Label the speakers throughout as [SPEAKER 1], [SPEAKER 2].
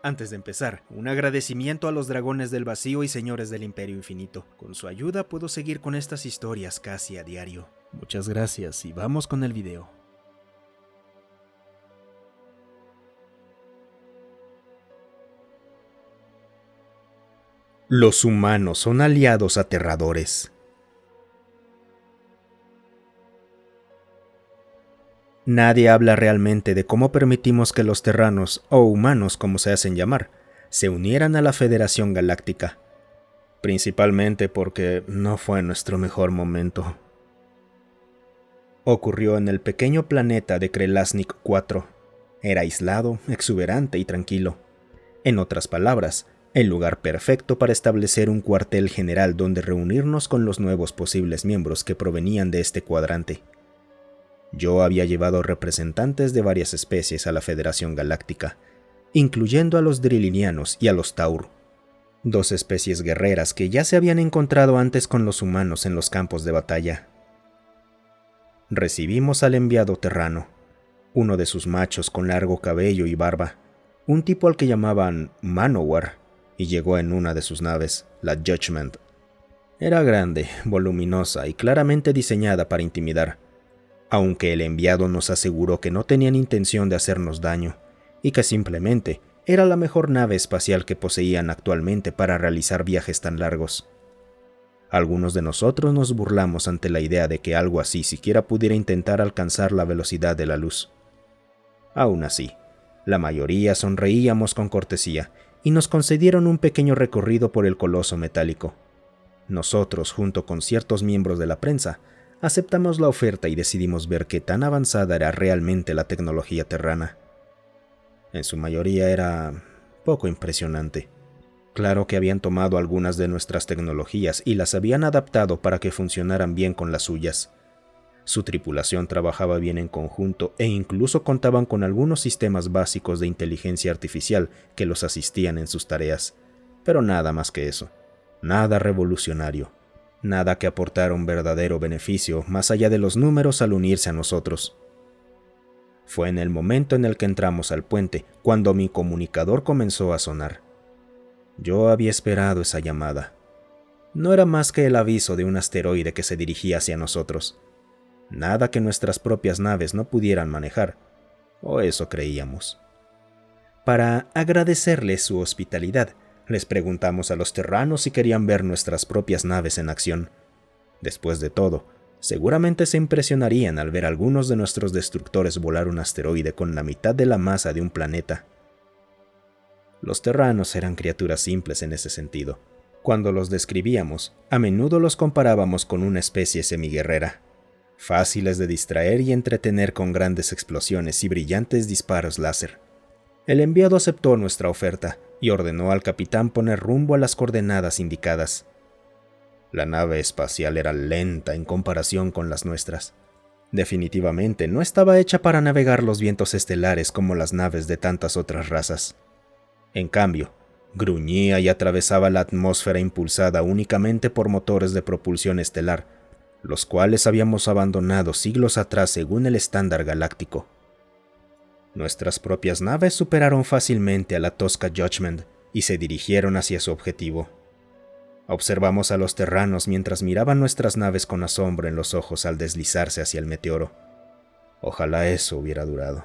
[SPEAKER 1] Antes de empezar, un agradecimiento a los dragones del vacío y señores del Imperio Infinito. Con su ayuda puedo seguir con estas historias casi a diario. Muchas gracias y vamos con el video. Los humanos son aliados aterradores. Nadie habla realmente de cómo permitimos que los terranos, o humanos como se hacen llamar, se unieran a la Federación Galáctica. Principalmente porque no fue nuestro mejor momento. Ocurrió en el pequeño planeta de Krelasnik 4. Era aislado, exuberante y tranquilo. En otras palabras, el lugar perfecto para establecer un cuartel general donde reunirnos con los nuevos posibles miembros que provenían de este cuadrante. Yo había llevado representantes de varias especies a la Federación Galáctica, incluyendo a los Drillinianos y a los Taur, dos especies guerreras que ya se habían encontrado antes con los humanos en los campos de batalla. Recibimos al enviado terrano, uno de sus machos con largo cabello y barba, un tipo al que llamaban Manowar, y llegó en una de sus naves, la Judgment. Era grande, voluminosa y claramente diseñada para intimidar, aunque el enviado nos aseguró que no tenían intención de hacernos daño, y que simplemente era la mejor nave espacial que poseían actualmente para realizar viajes tan largos. Algunos de nosotros nos burlamos ante la idea de que algo así siquiera pudiera intentar alcanzar la velocidad de la luz. Aún así, la mayoría sonreíamos con cortesía y nos concedieron un pequeño recorrido por el coloso metálico. Nosotros, junto con ciertos miembros de la prensa, aceptamos la oferta y decidimos ver qué tan avanzada era realmente la tecnología terrana. En su mayoría era poco impresionante. Claro que habían tomado algunas de nuestras tecnologías y las habían adaptado para que funcionaran bien con las suyas. Su tripulación trabajaba bien en conjunto e incluso contaban con algunos sistemas básicos de inteligencia artificial que los asistían en sus tareas. Pero nada más que eso. Nada revolucionario. Nada que aportara un verdadero beneficio más allá de los números al unirse a nosotros. Fue en el momento en el que entramos al puente cuando mi comunicador comenzó a sonar. Yo había esperado esa llamada. No era más que el aviso de un asteroide que se dirigía hacia nosotros. Nada que nuestras propias naves no pudieran manejar, o eso creíamos. Para agradecerles su hospitalidad, les preguntamos a los terranos si querían ver nuestras propias naves en acción. Después de todo, seguramente se impresionarían al ver a algunos de nuestros destructores volar un asteroide con la mitad de la masa de un planeta. Los terranos eran criaturas simples en ese sentido. Cuando los describíamos, a menudo los comparábamos con una especie semiguerrera, fáciles de distraer y entretener con grandes explosiones y brillantes disparos láser. El enviado aceptó nuestra oferta y ordenó al capitán poner rumbo a las coordenadas indicadas. La nave espacial era lenta en comparación con las nuestras. Definitivamente no estaba hecha para navegar los vientos estelares como las naves de tantas otras razas. En cambio, gruñía y atravesaba la atmósfera impulsada únicamente por motores de propulsión estelar, los cuales habíamos abandonado siglos atrás según el estándar galáctico. Nuestras propias naves superaron fácilmente a la tosca Judgment y se dirigieron hacia su objetivo. Observamos a los terranos mientras miraban nuestras naves con asombro en los ojos al deslizarse hacia el meteoro. Ojalá eso hubiera durado.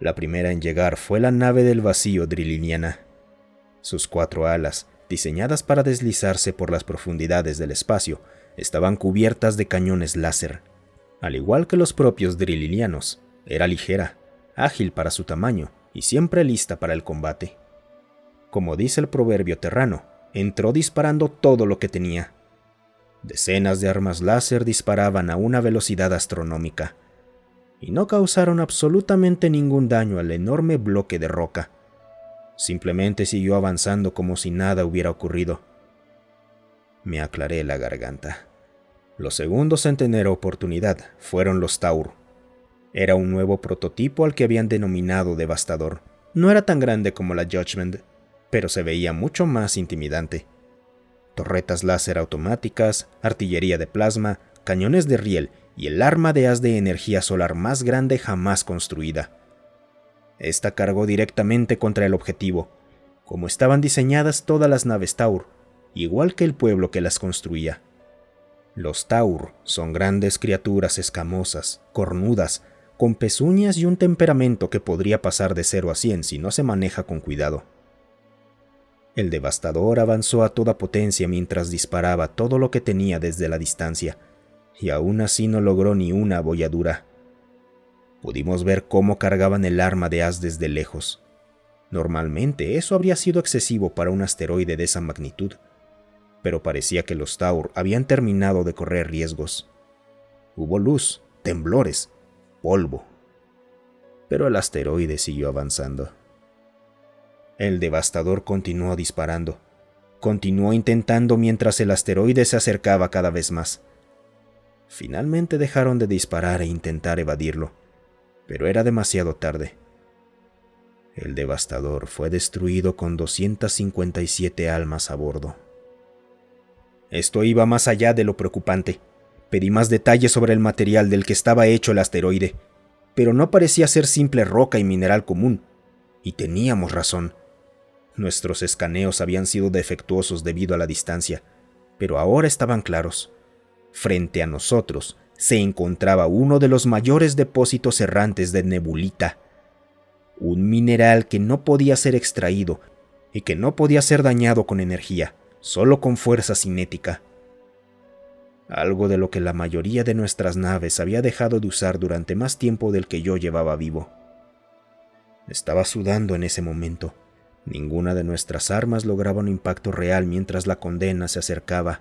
[SPEAKER 1] La primera en llegar fue la nave del vacío Drilliniana. Sus 4 alas, diseñadas para deslizarse por las profundidades del espacio, estaban cubiertas de cañones láser. Al igual que los propios Drillinianos, era ligera, ágil para su tamaño y siempre lista para el combate. Como dice el proverbio terrano, entró disparando todo lo que tenía. Decenas de armas láser disparaban a una velocidad astronómica y no causaron absolutamente ningún daño al enorme bloque de roca. Simplemente siguió avanzando como si nada hubiera ocurrido. Me aclaré la garganta. Los segundos en tener oportunidad fueron los Taur. Era un nuevo prototipo al que habían denominado Devastador. No era tan grande como la Judgment, pero se veía mucho más intimidante. Torretas láser automáticas, artillería de plasma, cañones de riel y el arma de haz de energía solar más grande jamás construida. Esta cargó directamente contra el objetivo, como estaban diseñadas todas las naves Taur, igual que el pueblo que las construía. Los Taur son grandes criaturas escamosas, cornudas, con pezuñas y un temperamento que podría pasar de 0 a 100 si no se maneja con cuidado. El devastador avanzó a toda potencia mientras disparaba todo lo que tenía desde la distancia, y aún así no logró ni una abolladura. Pudimos ver cómo cargaban el arma de haz desde lejos. Normalmente eso habría sido excesivo para un asteroide de esa magnitud, pero parecía que los Taur habían terminado de correr riesgos. Hubo luz, temblores, polvo, pero el asteroide siguió avanzando. El devastador continuó disparando. Continuó intentando mientras el asteroide se acercaba cada vez más. Finalmente dejaron de disparar e intentar evadirlo, pero era demasiado tarde. El devastador fue destruido con 257 almas a bordo. Esto iba más allá de lo preocupante. Pedí más detalles sobre el material del que estaba hecho el asteroide, pero no parecía ser simple roca y mineral común, y teníamos razón. Nuestros escaneos habían sido defectuosos debido a la distancia, pero ahora estaban claros. Frente a nosotros se encontraba uno de los mayores depósitos errantes de nebulita, un mineral que no podía ser extraído y que no podía ser dañado con energía, solo con fuerza cinética. Algo de lo que la mayoría de nuestras naves había dejado de usar durante más tiempo del que yo llevaba vivo. Estaba sudando en ese momento. Ninguna de nuestras armas lograba un impacto real mientras la condena se acercaba.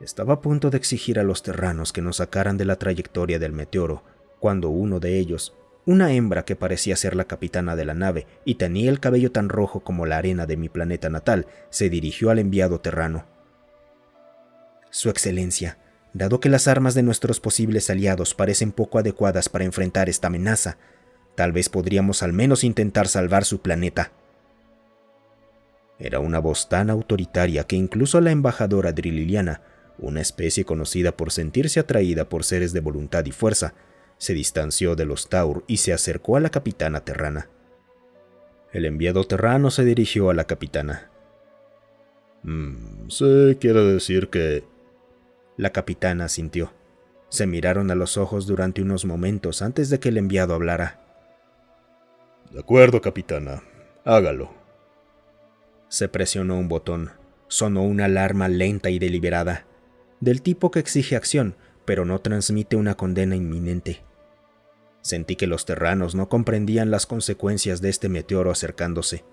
[SPEAKER 1] Estaba a punto de exigir a los terranos que nos sacaran de la trayectoria del meteoro, cuando uno de ellos, una hembra que parecía ser la capitana de la nave y tenía el cabello tan rojo como la arena de mi planeta natal, se dirigió al enviado terrano. Su Excelencia, dado que las armas de nuestros posibles aliados parecen poco adecuadas para enfrentar esta amenaza, tal vez podríamos al menos intentar salvar su planeta. Era una voz tan autoritaria que incluso la embajadora Drilliliana, una especie conocida por sentirse atraída por seres de voluntad y fuerza, se distanció de los Taur y se acercó a la capitana terrana. El enviado terrano se dirigió a la capitana.
[SPEAKER 2] Se quiere decir que...
[SPEAKER 1] La capitana asintió. Se miraron a los ojos durante unos momentos antes de que el enviado hablara.
[SPEAKER 2] De acuerdo, capitana. Hágalo.
[SPEAKER 1] Se presionó un botón. Sonó una alarma lenta y deliberada, del tipo que exige acción, pero no transmite una condena inminente. Sentí que los terranos no comprendían las consecuencias de este meteoro acercándose.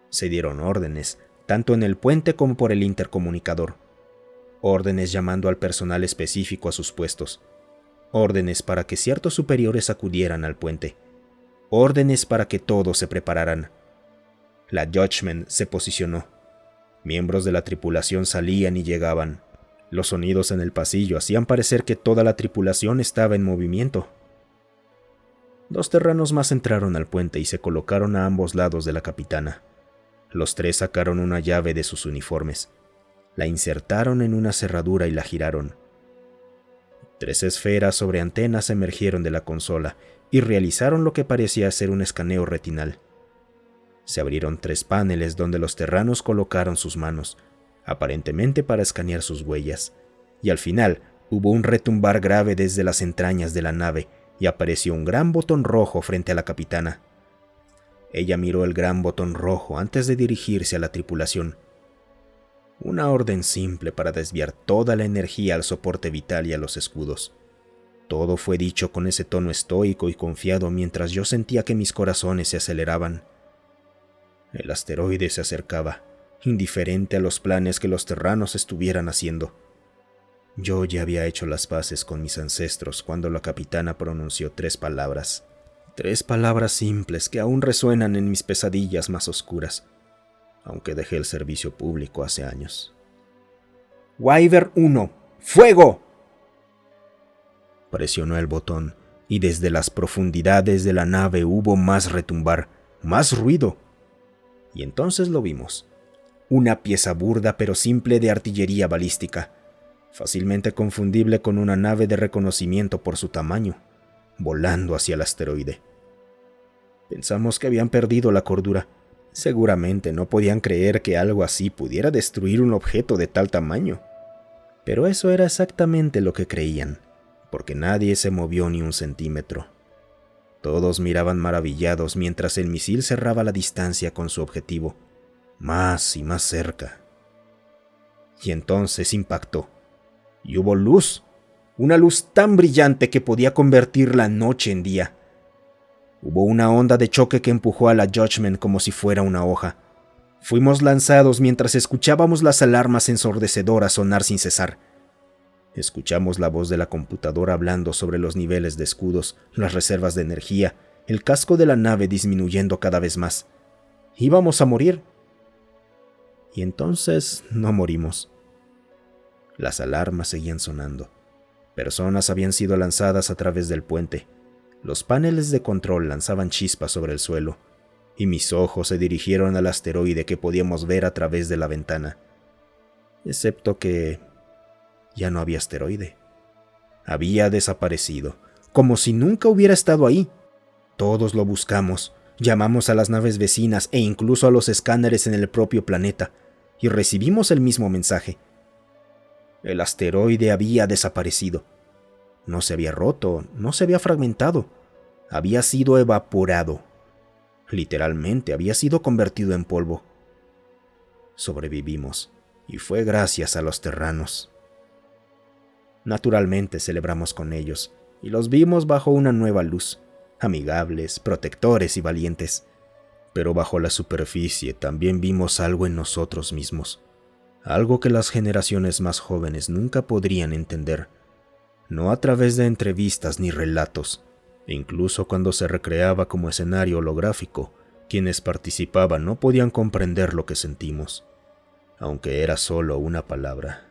[SPEAKER 1] Se dieron órdenes, tanto en el puente como por el intercomunicador. Órdenes llamando al personal específico a sus puestos. Órdenes para que ciertos superiores acudieran al puente. Órdenes para que todos se prepararan. La Judgment se posicionó. Miembros de la tripulación salían y llegaban. Los sonidos en el pasillo hacían parecer que toda la tripulación estaba en movimiento. 2 terranos más entraron al puente y se colocaron a ambos lados de la capitana. Los 3 sacaron una llave de sus uniformes. La insertaron en una cerradura y la giraron. 3 esferas sobre antenas emergieron de la consola y realizaron lo que parecía ser un escaneo retinal. Se abrieron 3 paneles donde los terranos colocaron sus manos, aparentemente para escanear sus huellas, y al final hubo un retumbar grave desde las entrañas de la nave y apareció un gran botón rojo frente a la capitana. Ella miró el gran botón rojo antes de dirigirse a la tripulación. Una orden simple para desviar toda la energía al soporte vital y a los escudos. Todo fue dicho con ese tono estoico y confiado mientras yo sentía que mis corazones se aceleraban. El asteroide se acercaba, indiferente a los planes que los terranos estuvieran haciendo. Yo ya había hecho las paces con mis ancestros cuando la capitana pronunció 3 palabras. 3 palabras simples que aún resuenan en mis pesadillas más oscuras, aunque dejé el servicio público hace años. «Wyvern 1, ¡fuego!». Presionó el botón y desde las profundidades de la nave hubo más retumbar, más ruido. Y entonces lo vimos. Una pieza burda pero simple de artillería balística, fácilmente confundible con una nave de reconocimiento por su tamaño, volando hacia el asteroide. Pensamos que habían perdido la cordura. Seguramente no podían creer que algo así pudiera destruir un objeto de tal tamaño. Pero eso era exactamente lo que creían, porque nadie se movió ni un centímetro. Todos miraban maravillados mientras el misil cerraba la distancia con su objetivo, más y más cerca. Y entonces impactó, y hubo luz, una luz tan brillante que podía convertir la noche en día. Hubo una onda de choque que empujó a la Judgment como si fuera una hoja. Fuimos lanzados mientras escuchábamos las alarmas ensordecedoras sonar sin cesar. Escuchamos la voz de la computadora hablando sobre los niveles de escudos, las reservas de energía, el casco de la nave disminuyendo cada vez más. Íbamos a morir. Y entonces no morimos. Las alarmas seguían sonando. Personas habían sido lanzadas a través del puente. Los paneles de control lanzaban chispas sobre el suelo, y mis ojos se dirigieron al asteroide que podíamos ver a través de la ventana. Excepto que ya no había asteroide. Había desaparecido, como si nunca hubiera estado ahí. Todos lo buscamos, llamamos a las naves vecinas e incluso a los escáneres en el propio planeta, y recibimos el mismo mensaje. El asteroide había desaparecido. No se había roto, no se había fragmentado. Había sido evaporado. Literalmente había sido convertido en polvo. Sobrevivimos, y fue gracias a los terranos. Naturalmente celebramos con ellos, y los vimos bajo una nueva luz, amigables, protectores y valientes. Pero bajo la superficie también vimos algo en nosotros mismos, algo que las generaciones más jóvenes nunca podrían entender, no a través de entrevistas ni relatos. E incluso cuando se recreaba como escenario holográfico, quienes participaban no podían comprender lo que sentimos, aunque era solo una palabra.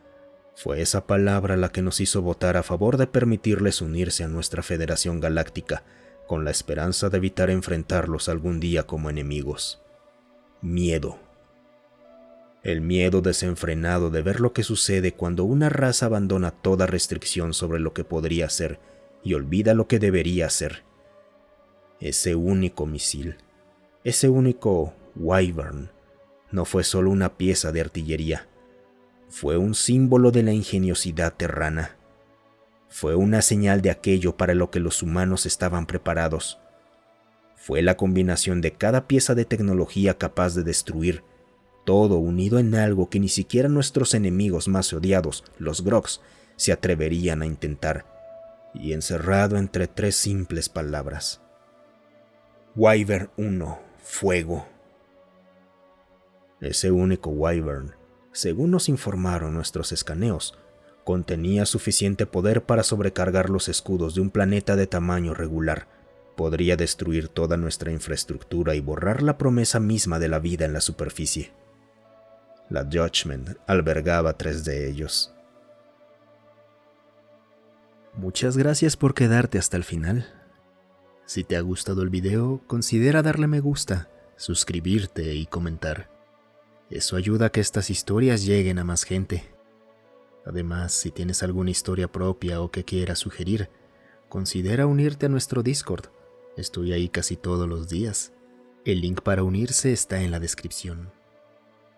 [SPEAKER 1] Fue esa palabra la que nos hizo votar a favor de permitirles unirse a nuestra Federación Galáctica, con la esperanza de evitar enfrentarlos algún día como enemigos. Miedo. El miedo desenfrenado de ver lo que sucede cuando una raza abandona toda restricción sobre lo que podría ser y olvida lo que debería ser. Ese único misil, ese único Wyvern, no fue solo una pieza de artillería. Fue un símbolo de la ingeniosidad terrana. Fue una señal de aquello para lo que los humanos estaban preparados. Fue la combinación de cada pieza de tecnología capaz de destruir, todo unido en algo que ni siquiera nuestros enemigos más odiados, los Grogs, se atreverían a intentar, y encerrado entre tres simples palabras. Wyvern 1, fuego. Ese único Wyvern, según nos informaron nuestros escaneos, contenía suficiente poder para sobrecargar los escudos de un planeta de tamaño regular. Podría destruir toda nuestra infraestructura y borrar la promesa misma de la vida en la superficie. La Judgment albergaba 3 de ellos. Muchas gracias por quedarte hasta el final. Si te ha gustado el video, considera darle me gusta, suscribirte y comentar. Eso ayuda a que estas historias lleguen a más gente. Además, si tienes alguna historia propia o que quieras sugerir, considera unirte a nuestro Discord. Estoy ahí casi todos los días. El link para unirse está en la descripción.